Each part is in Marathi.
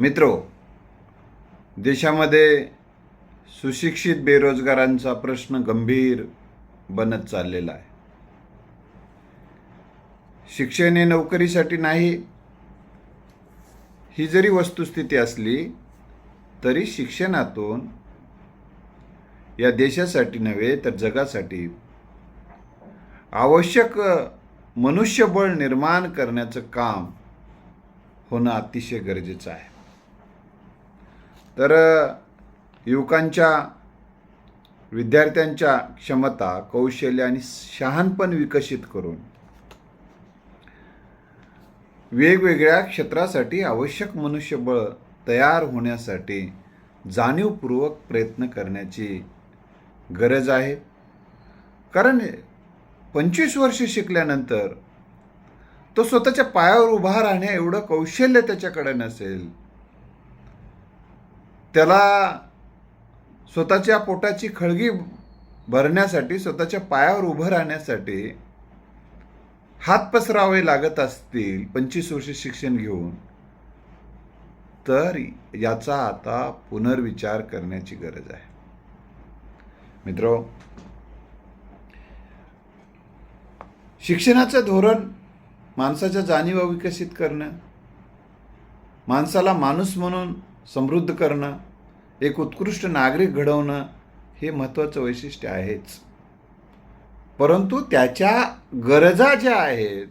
मित्रो, देशामध्ये सुशिक्षित बेरोजगारांचा प्रश्न गंभीर बनत चाललेला आहे. शिक्षण हे नोकरीसाठी नाही, ही जरी वस्तुस्थिती असली तरी शिक्षणातून या देशासाठी नव्हे तर जगासाठी आवश्यक मनुष्यबळ निर्माण करण्याचं काम होणं अतिशय गरजेचं आहे. तर युवकांच्या, विद्यार्थ्यांच्या क्षमता, कौशल्य आणि शहाणपण विकसित करून वेगवेगळ्या क्षेत्रासाठी आवश्यक मनुष्यबळ तयार होण्यासाठी जाणीवपूर्वक प्रयत्न करण्याची गरज आहे. कारण 25 वर्ष शिकल्यानंतर तो स्वतःच्या पायावर उभा राहण्या एवढं कौशल्य त्याच्याकडे नसेल, त्याला स्वतःच्या पोटाची खळगी भरण्यासाठी, स्वतःच्या पायावर उभं राहण्यासाठी हात पसरावे लागत असतील 25 वर्ष शिक्षण घेऊन, तर याचा आता पुनर्विचार करण्याची गरज आहे. मित्रो, शिक्षणाचं धोरण माणसाच्या जाणीवा विकसित करणं, माणसाला माणूस म्हणून समृद्ध करणं, एक उत्कृष्ट नागरिक घडवणं हे महत्त्वाचं वैशिष्ट्य आहेच. परंतु त्याच्या गरजा ज्या आहेत,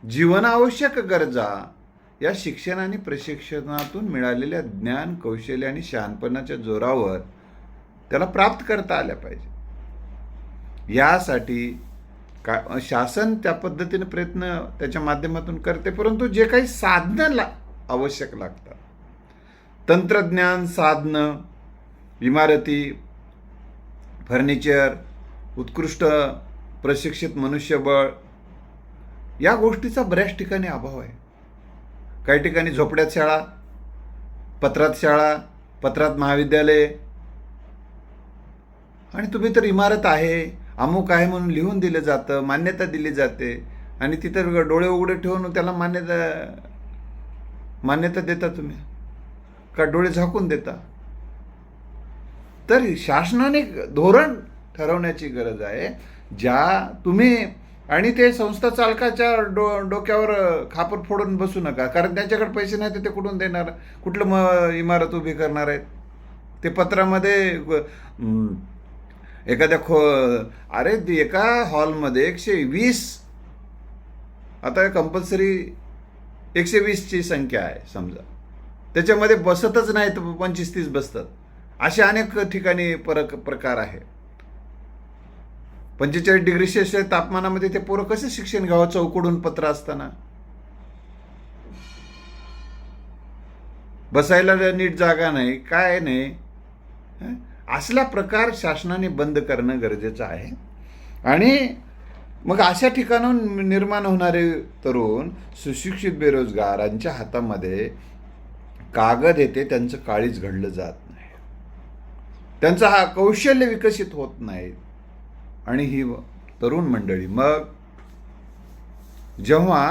जीवनावश्यक गरजा, या शिक्षण आणि प्रशिक्षणातून मिळालेल्या ज्ञान, कौशल्य आणि शहाणपणाच्या जोरावर त्याला प्राप्त करता आल्या पाहिजे. यासाठी शासन त्या पद्धतीने प्रयत्न त्याच्या माध्यमातून करते. परंतु जे काही साधनं आवश्यक लागतात, तंत्रज्ञान, साधनं, इमारती, फर्निचर, उत्कृष्ट प्रशिक्षित मनुष्यबळ, या गोष्टीचा बऱ्याच ठिकाणी अभाव आहे. काही ठिकाणी झोपड्यात शाळा, पत्रात महाविद्यालय, आणि तुम्ही तर इमारत आहे, अमुक आहे म्हणून लिहून दिलं जातं, मान्यता दिली जाते, आणि तिथं डोळे उघडे ठेवून त्याला मान्यता देता तुम्ही का डोळे झाकून देता? तर शासनाने धोरण ठरवण्याची गरज आहे. ज्या तुम्ही, आणि ते संस्था चालकाच्या डोक्यावर खापर फोडून बसू नका, कारण त्यांच्याकडे पैसे नाही तर ते कुठून देणार, कुठलं इमारत उभी करणार आहेत ते? पत्रामध्ये अरे एका हॉलमध्ये 120, आता कंपल्सरी 120ची संख्या आहे समजा, त्याच्यामध्ये बसतच नाही तर 25-30 बसतात. असे अनेक ठिकाणी प्रकार आहे. 45 डिग्री सेल्सिअस तापमानामध्ये ते पोरं कसं शिक्षण घ्यावं, चौकडून पत्र असताना? बसायला नीट जागा नाही, काय नाही. असला प्रकार शासनाने बंद करणं गरजेचं आहे. आणि मग अशा ठिकाणाहून निर्माण होणारे तरुण सुशिक्षित बेरोजगारांच्या हातामध्ये कागद येते, त्यांचं काळीच घडलं जात नाही, त्यांचा हा कौशल्य विकसित होत नाही. आणि ही तरुण मंडळी मग जेव्हा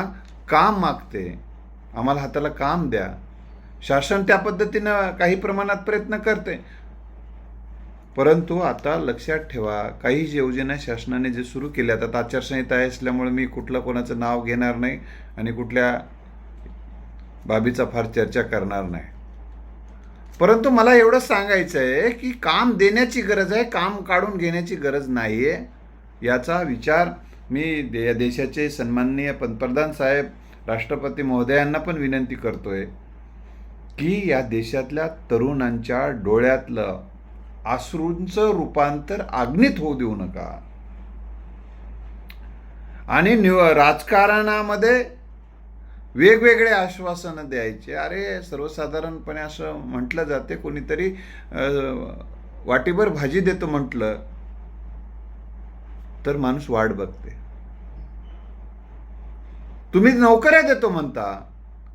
काम मागते, आम्हाला हाताला काम द्या, शासन त्या पद्धतीनं काही प्रमाणात प्रयत्न करते. परंतु आता लक्षात ठेवा, काही योजना शासनाने जे सुरू केल्यात, आता आचारसंहिता असल्यामुळे मी कुठलं कोणाचं नाव घेणार नाही आणि कुठल्या बाबीचा फार चर्चा करणार नाही. परंतु मला एवढं सांगायचं आहे की काम देण्याची गरज आहे, काम काढून घेण्याची गरज नाही आहे. याचा विचार मी या देशाचे सन्माननीय पंतप्रधान साहेब, राष्ट्रपती महोदयांना पण विनंती करतोय की या देशातल्या तरुणांच्या डोळ्यातलं अश्रूंचं रूपांतर अग्नीत होऊ देऊ नका. आणि राजकारणामध्ये वेगवेगळे आश्वासनं द्यायचे. अरे सर्वसाधारणपणे असं म्हटलं जाते, कोणीतरी वाटीभर भाजी देतो म्हटलं तर माणूस वाट बघते. तुम्ही नोकऱ्या देतो म्हणता,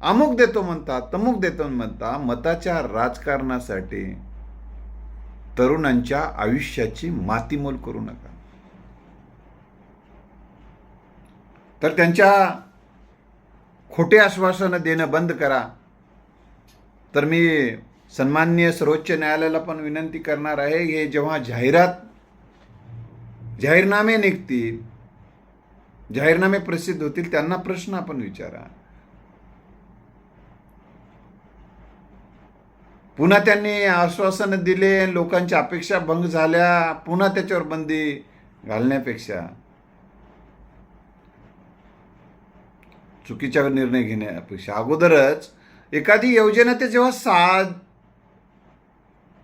अमुक देतो म्हणता, तमुक देतो म्हणता, मताच्या राजकारणासाठी तरुणांच्या आयुष्याची मातीमोल करू नका. तर त्यांच्या खोटे आश्वासनं देणं बंद करा. तर मी सन्माननीय सर्वोच्च न्यायालयाला पण विनंती करणार आहे, हे जेव्हा जाहीरनामे निघतील, जाहीरनामे प्रसिद्ध होतील, त्यांना प्रश्न आपण विचारा. पुन्हा त्यांनी आश्वासन दिले, लोकांच्या अपेक्षा भंग झाल्या, पुन्हा त्याच्यावर बंदी घालण्यापेक्षा चुकीचा निर्णय घेण्यापेक्षा अगोदरच एखादी योजना ते जेव्हा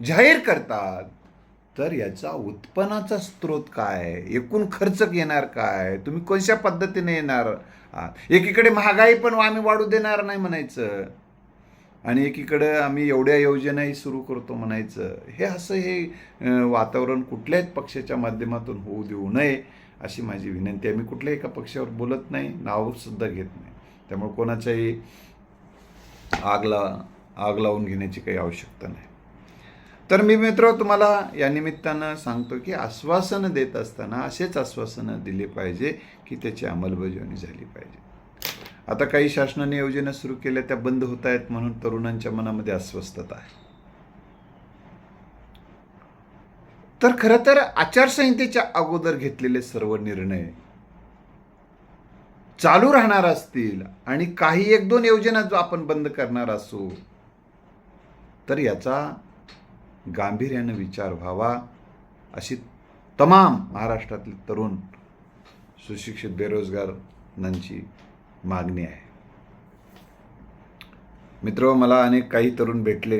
जाहीर करतात, तर याचा उत्पन्नाचा स्रोत काय, एकूण खर्च येणार काय, तुम्ही कोणत्या पद्धतीने येणार आहात. एकीकडे महागाई पण आम्ही वाढू देणार नाही म्हणायचं, आणि एकीकडे आम्ही एवढ्या योजनाही सुरू करतो म्हणायचं. हे वातावरण कुठल्याच पक्षाच्या माध्यमातून होऊ देऊ नये अशी माझी विनंती आहे. मी कुठल्याही एका पक्षावर बोलत नाही, नावसुद्धा घेत नाही. त्यामुळे कोणाच्याही आग लावून घेण्याची काही आवश्यकता नाही. तर मी मित्र तुम्हाला या निमित्तानं सांगतो की आश्वासनं देत असताना असेच आश्वासनं दिले पाहिजे की त्याची अंमलबजावणी झाली पाहिजे. आता काही शासनाने योजना सुरू केल्या, त्या बंद होत आहेत म्हणून तरुणांच्या मनामध्ये अस्वस्थता आहे. तर खरं तर आचारसंहितेच्या अगोदर घेतलेले सर्व निर्णय चालू राहणार असतील आणि काही 1-2 योजना जो आपण बंद करणार असू, तर याचा गांभीर्याने विचार व्हावा अशी तमाम महाराष्ट्रातील तरुण सुशिक्षित बेरोजगारांची मागणी आहे. मित्र, मला काही तरुण भेटले,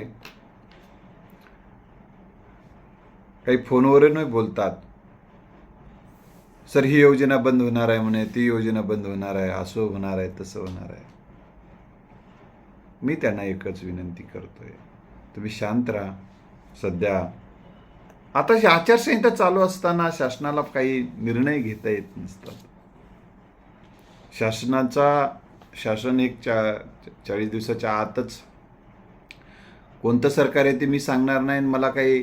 काही फोनवरून बोलतात, सर ही योजना बंद होणार आहे म्हणे, ती योजना बंद होणार आहे, असं होणार आहे, तसं होणार आहे. मी त्यांना एकच विनंती करतोय, तुम्ही शांत राहा. सध्या आता आचारसंहिता चालू असताना शासनाला काही निर्णय घेता येत नसतात. शासन एक 40 दिवसाच्या आतच कोणतं सरकार आहे ते मी सांगणार नाही, मला काही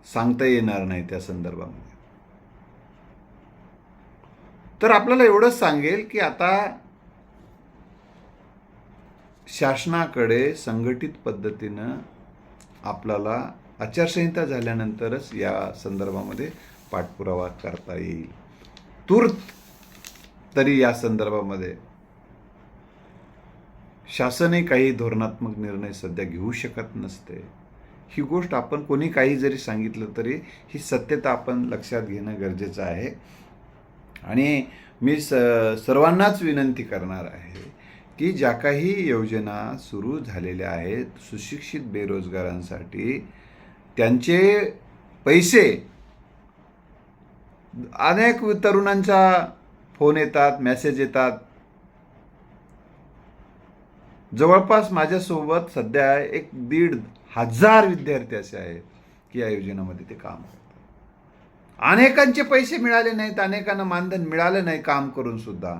सांगता येणार नाही त्या संदर्भामध्ये. तर आपल्याला एवढंच सांगेल की आता शासनाकडे संघटित पद्धतीनं आपल्याला आचारसंहिता झाल्यानंतरच या संदर्भामध्ये पाठपुरावा करता येईल. तूर्त तरी या संदर्भामध्ये शासनही काही धोरणात्मक निर्णय सध्या घेऊ शकत नसते. ही गोष्ट आपण कोणी काही जरी सांगितलं तरी ही सत्यता आपण लक्षात घेणं गरजेचं आहे. आणि मी सर्वांनाच विनंती करणार आहे की ज्या काही योजना सुरू झालेल्या आहेत सुशिक्षित बेरोजगारांसाठी, त्यांचे पैसे अनेक तरुणांचा फोन येतात, मेसेज येतात. जवळपास माझ्यासोबत सध्या 1,500 विद्यार्थी असे आहेत की या योजनेमध्ये ते काम करतात. अनेकांचे पैसे मिळाले नाहीत, अनेकांना मानधन मिळालं नाही काम करून सुद्धा.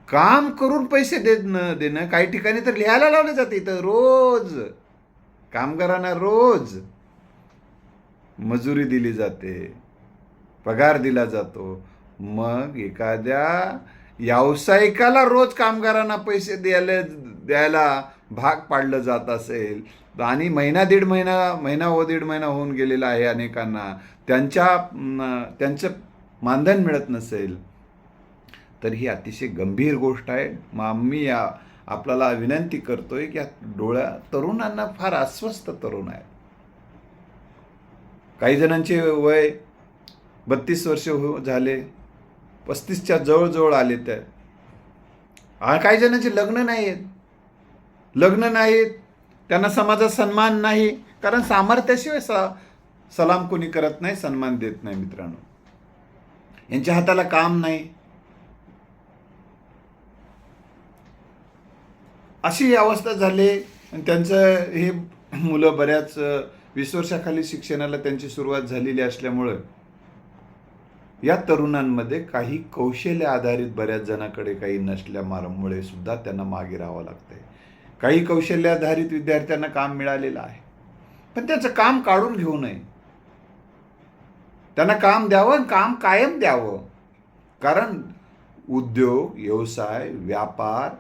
काम करून पैसे देणं काही ठिकाणी तर लिहायला लावलं जाते. इथं रोज कामगारांना रोज मजुरी दिली जाते, पगार दिला जातो. मग एखाद्या व्यावसायिकाला रोज कामगारांना पैसे द्यायला भाग पाडलं जात असेल आणि दीड महिना होऊन गेलेला आहे अनेकांना, त्यांचं मानधन मिळत नसेल, तर ही अतिशय गंभीर गोष्ट आहे. मी आपल्याला विनंती करतोय की तरुणांना फार अस्वस्थ तरुण आहेत. काही जणांचे वय 32 वर्ष झाले, 35च्या जवळ आले. काही जणांचे लग्न नाहीत, त्यांना समाजात सन्मान नाही, कारण सामर्थ्याशिवाय सलाम कोणी करत नाही, सन्मान देत नाही. मित्रांनो, यांच्या हाताला काम नाही, अशी अवस्था झाली. आणि त्यांचं हे मुलं बऱ्याच 20 वर्षाखाली शिक्षणाला त्यांची सुरुवात झालेली असल्यामुळं या तरुणांमध्ये काही कौशल्य आधारित बऱ्याच जणांकडे काही नसल्यामुळे सुद्धा त्यांना मागे राहावं लागतंय. काही कौशल्य आधारित विद्यार्थ्यांना काम मिळालेलं आहे, पण त्याचं काम काढून घेऊ नये. त्यांना काम द्यावं, काम कायम द्यावं. कारण उद्योग, व्यवसाय, व्यापार,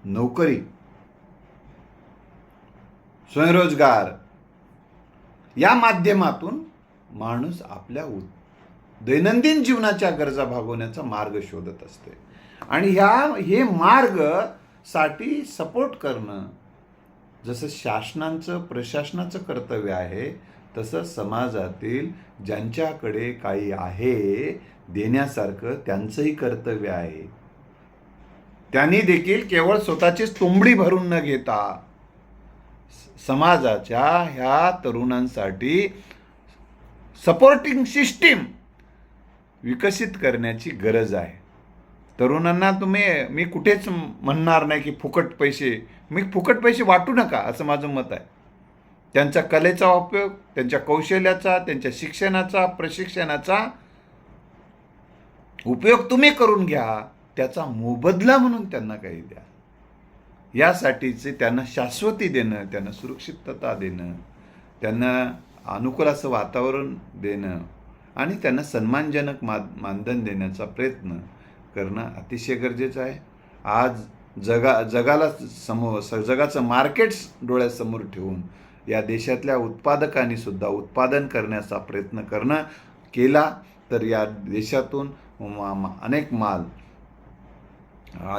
नोकरी स्वयंरोजगार या माध्यमातून माणूस आपल्या दैनंदिन जीवनाच्या गरजा भागवण्याचा मार्ग शोधत असते. आणि हे मार्ग साठी सपोर्ट करणं जसं प्रशासनाचं कर्तव्य आहे, तसं समाजातील ज्यांच्याकडे काही आहे देण्यासारखं त्यांचंही कर्तव्य आहे. त्यांनी देखील केवळ स्वतःचीच तुंबडी भरून न घेता समाजाच्या ह्या तरुणांसाठी सपोर्टिंग सिस्टीम विकसित करण्याची गरज आहे. तरुणांना मी कुठेच म्हणणार नाही की फुकट पैसे वाटू नका, असं माझं मत आहे. त्यांच्या कलेचा उपयोग, त्यांच्या कौशल्याचा, त्यांच्या शिक्षणाचा, प्रशिक्षणाचा उपयोग तुम्ही करून घ्या. त्याचा मोबदला म्हणून त्यांना काही द्या. यासाठीचे त्यांना शाश्वती देणं, त्यांना सुरक्षितता देणं, त्यांना अनुकूल असं वातावरण देणं आणि त्यांना सन्मानजनक मानधन देण्याचा प्रयत्न करणं अतिशय गरजेचं आहे. आज जगाचं मार्केट्स डोळ्यासमोर ठेवून या देशातल्या उत्पादकांनी सुद्धा उत्पादन करण्याचा प्रयत्न केला तर या देशातून अनेक माल,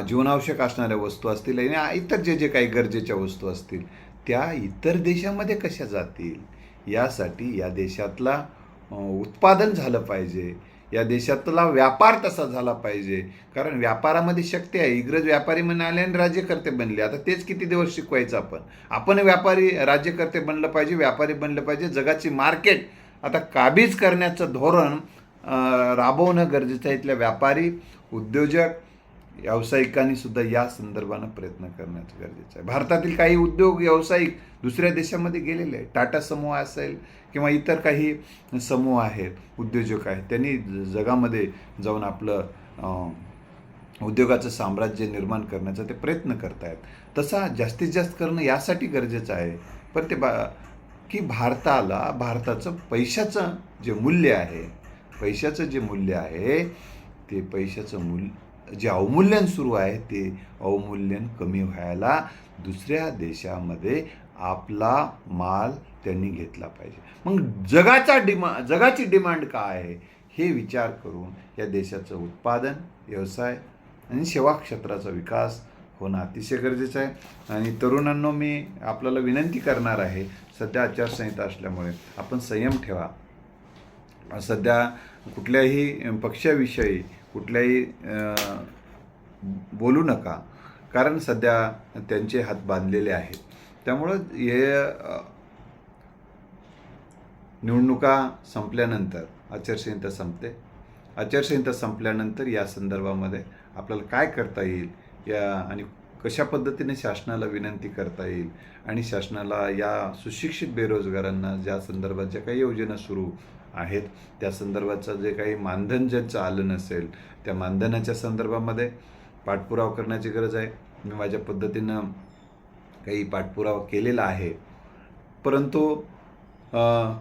जीवनावश्यक असणाऱ्या वस्तू असतील आणि इतर जे काही गरजेच्या वस्तू असतील त्या इतर देशामध्ये कशा जातील, यासाठी या देशातला उत्पादन झालं पाहिजे, या देशातला व्यापार तसा झाला पाहिजे. कारण व्यापारामध्ये शक्ती आहे. इंग्रज व्यापारी म्हणाले आणि राज्यकर्ते बनले. आता तेच किती दिवस शिकवायचं आपण व्यापारी राज्यकर्ते बनलं पाहिजे, व्यापारी बनलं पाहिजे. जगाची मार्केट आता काबीज करण्याचं धोरण राबवणं गरजेचं आहे. इथल्या व्यापारी, उद्योजक, व्यावसायिकांनी सुद्धा या संदर्भानं प्रयत्न करण्याचं गरजेचं आहे. भारतातील काही उद्योग व्यावसायिक दुसऱ्या देशामध्ये गेलेले आहेत. टाटा समूह असेल किंवा इतर काही समूह आहेत, उद्योजक आहेत, त्यांनी जगामध्ये जाऊन आपलं उद्योगाचं साम्राज्य निर्माण करण्याचा ते प्रयत्न करत आहेत. तसा जास्तीत जास्त करणं यासाठी गरजेचं आहे. पण की भारताचं पैशाचं जे मूल्य आहे ते पैशाचं जे अवमूल्यन सुरू आहे ते अवमूल्यन कमी व्हायला दुसऱ्या देशामध्ये आपला माल त्यांनी घेतला पाहिजे. मग जगाची डिमांड काय आहे हे विचार करून या देशाचं उत्पादन, व्यवसाय आणि सेवा क्षेत्राचा विकास होणं अतिशय गरजेचं आहे. आणि तरुणांनो, मी आपल्याला विनंती करणार आहे, सध्या आचारसंहिता असल्यामुळे आपण संयम ठेवा. सध्या कुठल्याही पक्षाविषयी कुठल्याही बोलू नका, कारण सध्या त्यांचे हात बांधलेले आहेत. त्यामुळं निवडणुका संपल्यानंतर आचारसंहिता संपते. आचारसंहिता संपल्यानंतर या संदर्भामध्ये आपल्याला काय करता येईल आणि कशा पद्धतीने शासनाला विनंती करता येईल आणि शासनाला या सुशिक्षित बेरोजगारांना ज्या संदर्भात ज्या काही योजना सुरू आहेत त्या संदर्भाचं जे काही मानधन ज्यांचं आलं नसेल त्या मानधनाच्या संदर्भामध्ये पाठपुरावा करण्याची गरज आहे. मी माझ्या पद्धतीनं काही पाठपुरावा केलेला आहे, परंतु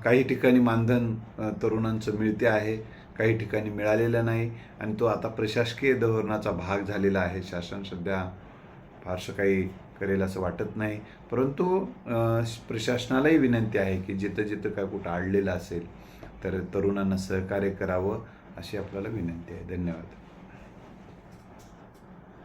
काही ठिकाणी मानधन तरुणांचं मिळते आहे, काही ठिकाणी मिळालेलं नाही आणि तो आता प्रशासकीय धोरणाचा भाग झालेला आहे. शासन सध्या फारसं काही करेल असं वाटत नाही, परंतु प्रशासनालाही विनंती आहे की जिथं काय कुठं अडलेलं असेल तर तरुणांना सहकार्य करावं अशी आपल्याला विनंती आहे. धन्यवाद.